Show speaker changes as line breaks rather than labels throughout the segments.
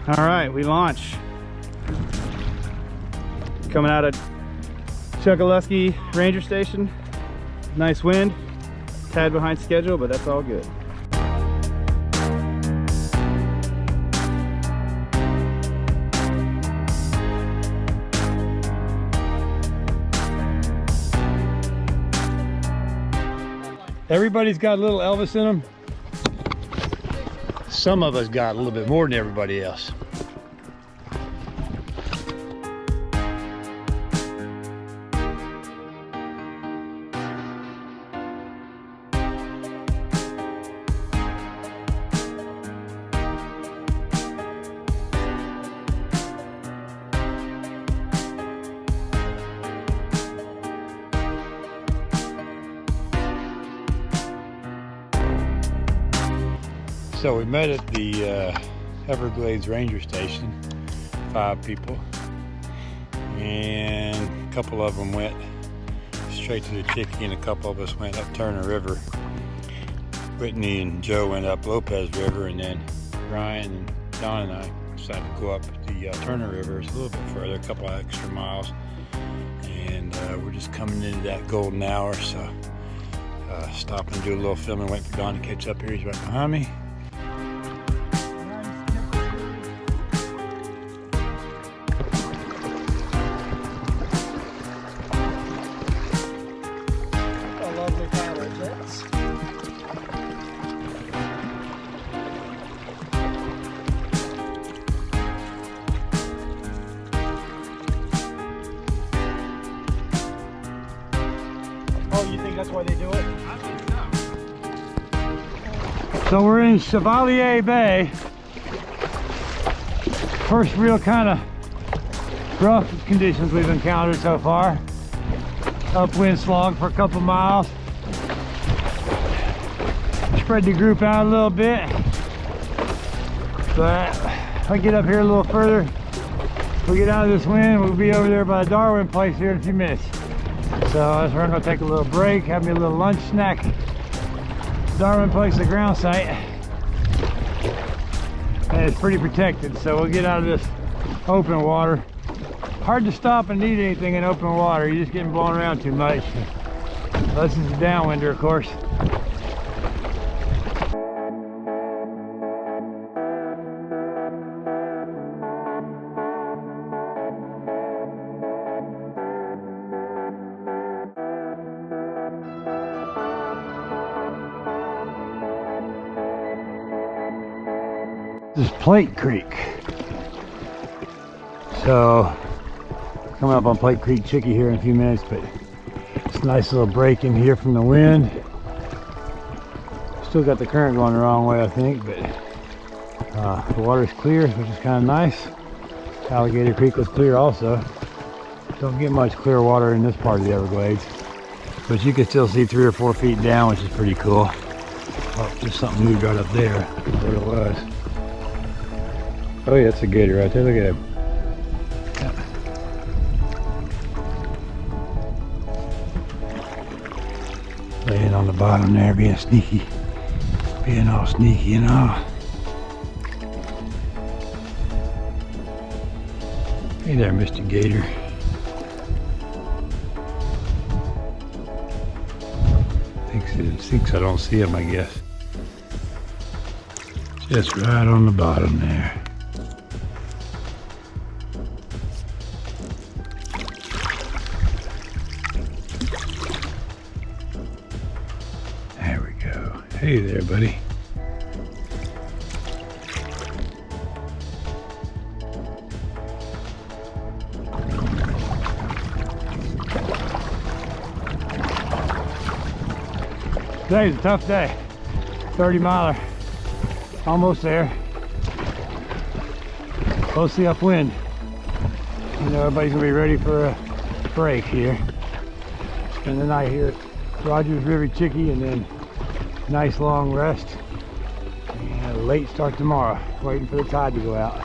All right, we launch. Coming out of Chokoloskee Ranger Station. Nice wind, tad behind schedule, but that's all good.
Everybody's got a little Elvis in them. Some of us got a little bit more than everybody else. So we met at the Everglades Ranger Station, 5 people, and a couple of them went straight to the Chickie and a couple of us went up Turner River. Whitney and Joe went up Lopez River, and then Ryan and Don and I decided to go up the Turner River. It's a little bit further, a couple of extra miles, and we're just coming into that golden hour, so stop and do a little filming, wait for Don to catch up here. He's right behind me.
Oh, you think that's why they do it?
I think so. So we're in Chevalier Bay. First real kind of rough conditions we've encountered so far. Upwind slog for a couple miles. Spread the group out a little bit. But if I get up here a little further, if we get out of this wind, we'll be over there by the Darwin place here in a few minutes. So that's where I'm gonna take a little break, have me a little lunch snack. Darwin place, the ground site. And it's pretty protected, so we'll get out of this open water. Hard to stop and eat anything in open water. You're just getting blown around too much. Unless it's a downwinder, of course. This is Plate Creek. So, coming up on Plate Creek Chickie here in a few minutes, but it's a nice little break in here from the wind. Still got the current going the wrong way, I think, but the water's clear, which is kind of nice. Alligator Creek was clear also. Don't get much clear water in this part of the Everglades, but you can still see 3 or 4 feet down, which is pretty cool. Oh, just something moved right up there. That's what it was. Oh yeah, it's a gator right there, look at him. Yeah. Laying on the bottom there, being sneaky. Being all sneaky, you know. Hey there, Mr. Gator. Thinks I don't see him, I guess. Just right on the bottom there. Hey there, buddy. Today's a tough day. 30 miler. Almost there. Mostly upwind. You know, everybody's gonna be ready for a break here. Spend the night here at Rogers River Chickie and then nice long rest and a late start tomorrow, waiting for the tide to go out.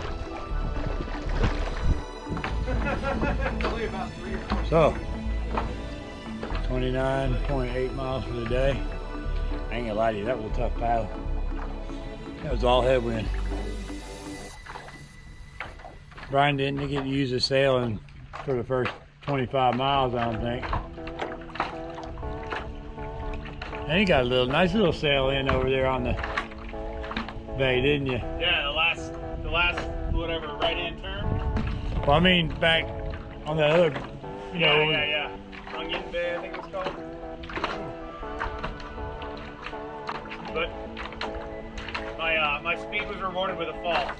So 29.8 miles for the day. I ain't gonna lie to you, that was a tough paddle. That was all headwind. Brian didn't get to use the sailing for the first 25 miles, I don't think. And you got a nice little sail in over there on the bay, didn't you?
Yeah, the last whatever right-hand turn.
Well, I mean back on the other, you know.
Yeah. Onion Bay, I think it's called. But my speed was rewarded with a fall.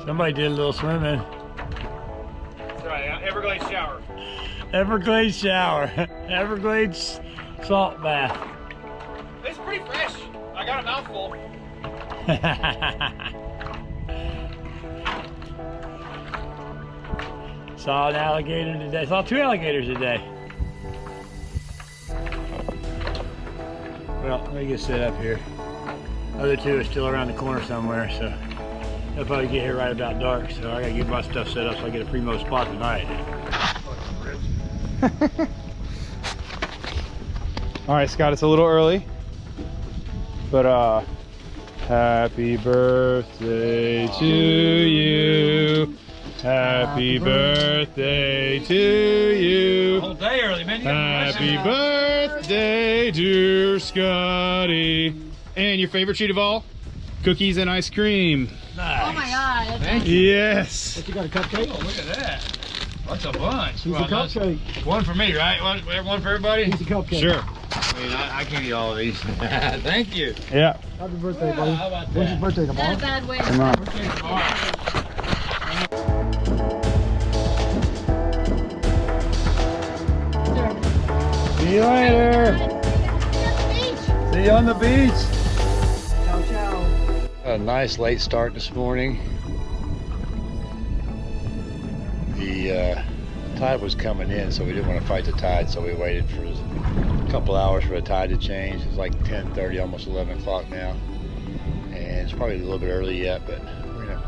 Somebody did a little swimming.
That's right, Everglades shower.
Everglades shower. Everglades salt bath.
It's pretty fresh. I got a mouthful.
Saw an alligator today. Saw 2 alligators today. Well, let me get set up here. Other 2 are still around the corner somewhere, so they'll probably get here right about dark. So I gotta get my stuff set up so I get a primo spot tonight.
All right, Scott, it's a little early, but happy birthday to you. Happy birthday to you.
Whole day early, man.
Happy birthday, dear Scotty. And your favorite treat of all? Cookies and ice cream.
Nice.
Oh my God.
Thank you.
Yes.
You got a cupcake?
Oh, look at that. That's a bunch.
He's a cupcake.
One for me, right? One for everybody?
He's a cupcake.
Sure.
I mean, I can eat all of these. Thank you.
Yeah.
Happy birthday, buddy.
How about
When's your
that?
birthday
Not a
tomorrow?
bad way.
Come on.
Birthday tomorrow.
See you later. See you on the beach.
Ciao, ciao.
A nice late start this morning. The tide was coming in, so we didn't want to fight the tide, so we waited for a couple hours for the tide to change. It's like 10:30, almost 11 o'clock now, and it's probably a little bit early yet, but we're gonna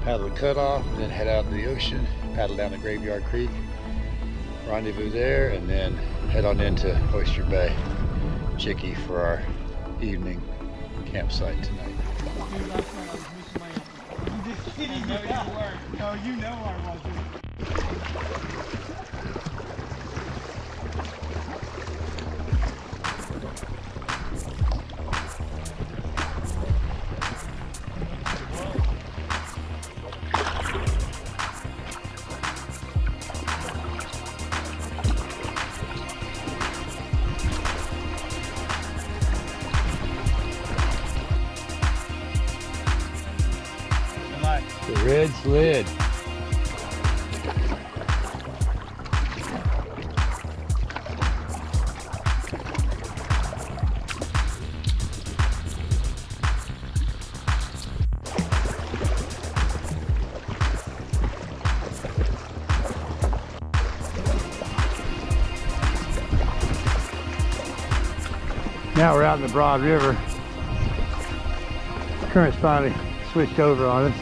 paddle the cutoff and then head out to the ocean, paddle down the Graveyard Creek, rendezvous there, and then head on into Oyster Bay, Chicky, for our evening campsite tonight.
No, you know I wasn't.
The red sled. Now we're out in the Broad River. Current's finally switched over on us.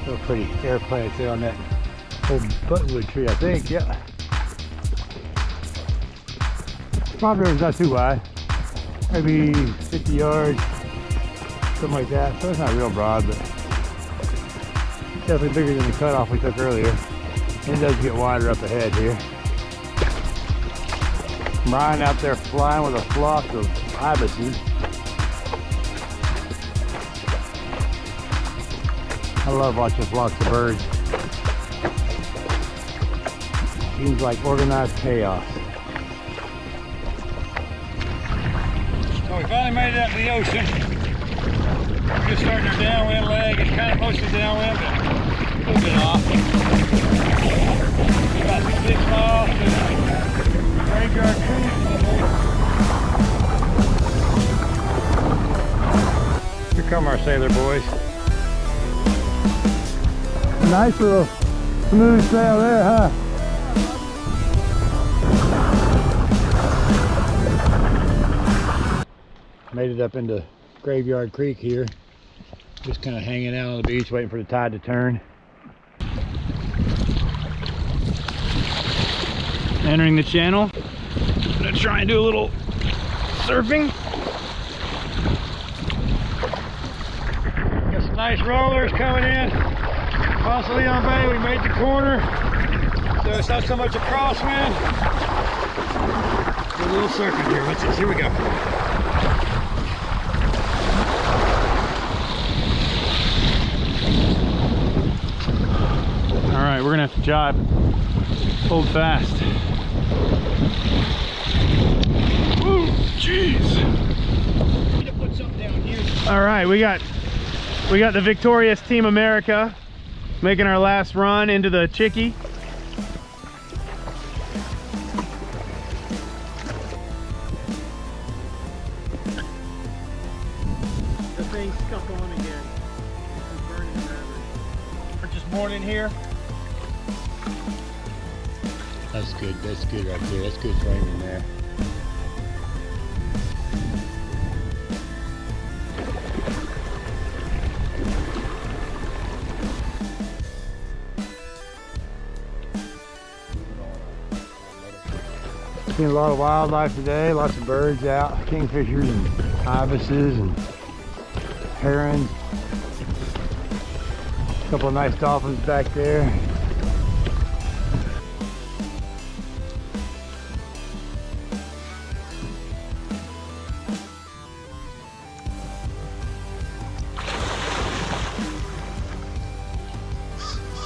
Real pretty air plants there on that old buttonwood tree, I think. Yeah. Broad River's not too wide. Maybe 50 yards, something like that. So it's not real broad, but definitely bigger than the cutoff we took earlier. It does get wider up ahead here. Brian out there flying with a flock of ibises. I love watching flocks of birds. Seems like organized chaos. So we finally made it out to the ocean. We're just starting our downwind leg. It's kind of mostly downwind, but a little bit off. About 6 miles to the Graveyard Creek. Here come our sailor boys. Nice little smooth sail there, huh? Made it up into Graveyard Creek here. Just kind of hanging out on the beach, waiting for the tide to turn.
Entering the channel. I'm gonna try and do a little surfing.
Got some nice rollers coming in. Across Leon Bay, we made the corner. So it's not so much a crosswind. A little circuit here. Watch this. Here we go.
All right, we're gonna have to jibe. Hold fast. Ooh, jeez. All right, we got the victorious Team America making our last run into the Chickie.
The thing's stuck on again. It's burning forever. We're just morning here.
That's good right there. That's good framing there.
Seen a lot of wildlife today, lots of birds out, kingfishers and ibises and herons. A couple of nice dolphins back there.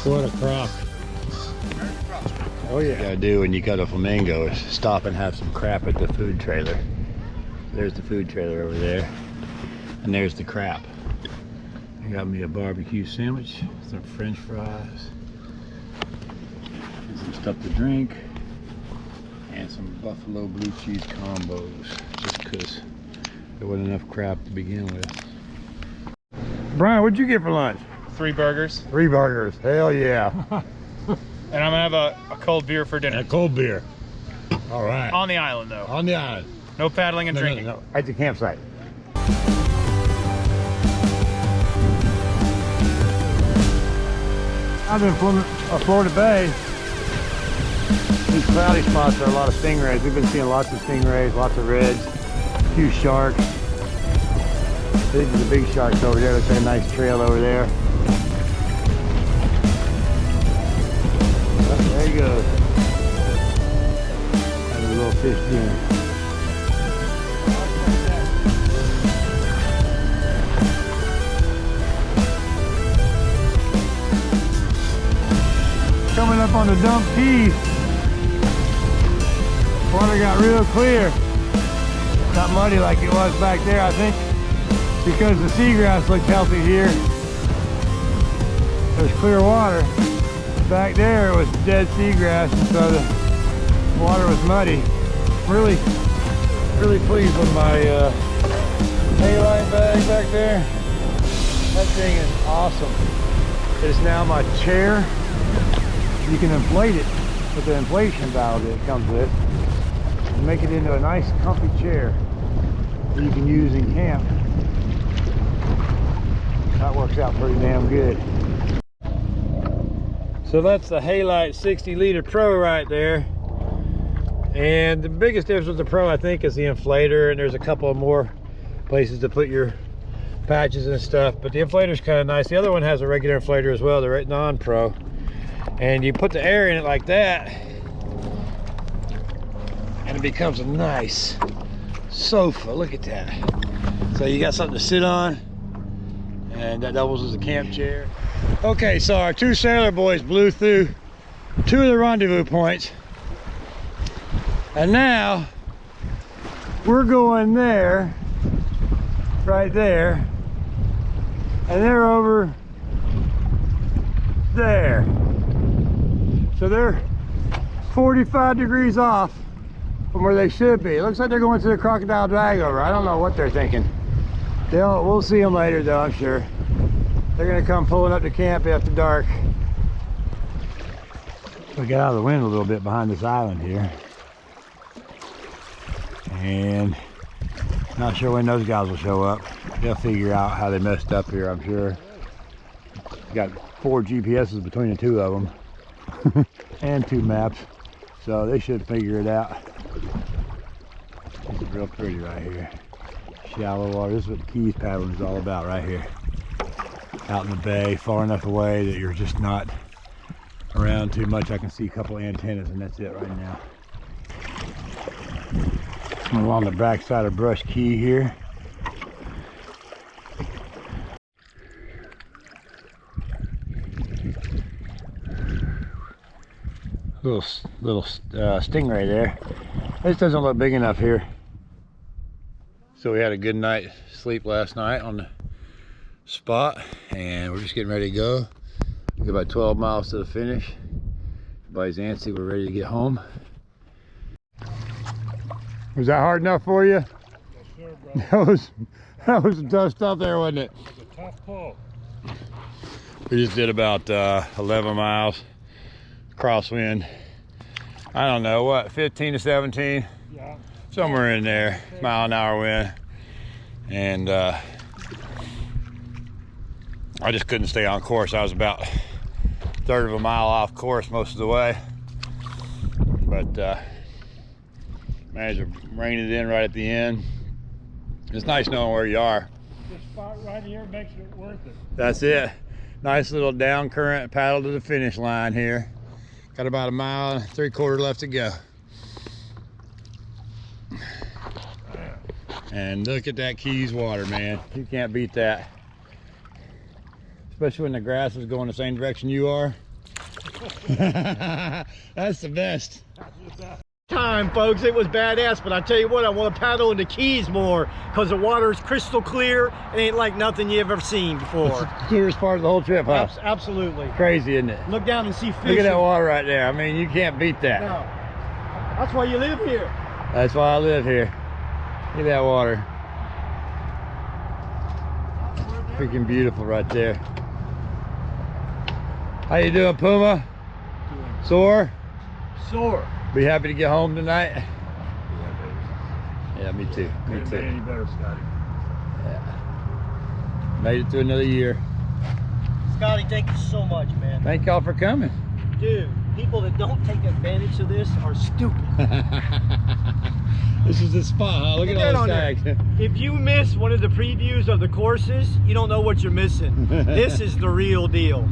What a crop.
Oh yeah.
What you gotta do when you got a flamingo is stop and have some crap at the food trailer. There's the food trailer over there. And there's the crap. I got me a barbecue sandwich, some french fries, and some stuff to drink, and some buffalo blue cheese combos, just because there wasn't enough crap to begin with.
Brian, what'd you get for lunch?
3 burgers.
3 burgers. Hell yeah.
And I'm gonna have a cold beer for dinner.
And a cold beer. All right.
On the island though.
On the island.
No paddling and drinking.
No.
At the campsite. I've been Florida Bay. These cloudy spots are a lot of stingrays. We've been seeing lots of stingrays, lots of reds, a few sharks. These are the big sharks over there. Looks like a nice trail over there. Oh, there he goes. That's a little fish dinner. Coming up on the dump keys. Water got real clear. Not muddy like it was back there, I think, because the seagrass looked healthy here. There's clear water. Back there it was dead seagrass, and so the water was muddy. Really pleased with my hayride bag back there. That thing is awesome. It is now my chair. You can inflate it with the inflation valve that it comes with and make it into a nice comfy chair that you can use in camp. That works out pretty damn good. So that's the Halite 60 liter Pro right there. And the biggest difference with the Pro, I think, is the inflator, and there's a couple of more places to put your patches and stuff, but the inflator's kind of nice. The other one has a regular inflator as well, the non-Pro. And you put the air in it like that, and it becomes a nice sofa. Look at that. So you got something to sit on, and that doubles as a camp chair. Okay, so our 2 sailor boys blew through 2 of the rendezvous points, and now we're going there, right there, and they're over there. So they're 45 degrees off from where they should be. It looks like they're going to the Crocodile Drag Over. I don't know what they're thinking. We'll see them later though, I'm sure. They're gonna come pulling up to camp after dark. We got out of the wind a little bit behind this island here. And not sure when those guys will show up. They'll figure out how they messed up here, I'm sure. Got 4 GPSs between the 2 of them. And 2 maps, so they should figure it out. This is real pretty right here. Shallow water. This is what the Keys paddling is all about right here.
out in the bay, far enough away that you're just not around too much. I can see a couple antennas and that's it right now. I'm along the backside of Brush Key here. Little stingray there. This doesn't look big enough here. So we had a good night sleep last night on the spot, and we're just getting ready to go. We got about 12 miles to the finish. Everybody's antsy. We're ready to get home.
Was that hard enough for you?
Yes, sir, bro.
That was some tough stuff there, wasn't it?
It was a tough pull. We just did about 11 miles crosswind. I don't know what, 15 to 17.
Yeah.
Somewhere in there, mile-an-hour wind. And I just couldn't stay on course. I was about a third of a mile off course most of the way. But managed to rein it in right at the end. It's nice knowing where you are.
This spot right here makes it worth it.
That's it. Nice little down current paddle to the finish line here. Got about 1.75 miles left to go. And look at that Keys water, man. You can't beat that. Especially when the grass is going the same direction you are. That's the best.
Time, folks, it was badass, but I tell you what, I want to paddle in the Keys more because the water is crystal clear. It ain't like nothing you've ever seen before.
It's the clearest part of the whole trip, huh?
Absolutely.
Crazy, isn't it?
Look down and see fish.
Look at that water right there. I mean, you can't beat that.
No. That's why you live here.
That's why I live here. Look at that water. Freaking beautiful right there. How you doing, Puma? Sore?
Sore.
Be happy to get home tonight? Yeah, me too. Me too.
Any better, Scotty?
Yeah. Made it through another year.
Scotty, thank you so much, man.
Thank y'all for coming.
Dude, people that don't take advantage of this are stupid.
This is the spot, huh? Look at all the tags.
If you miss one of the previews of the courses, you don't know what you're missing. This is the real deal.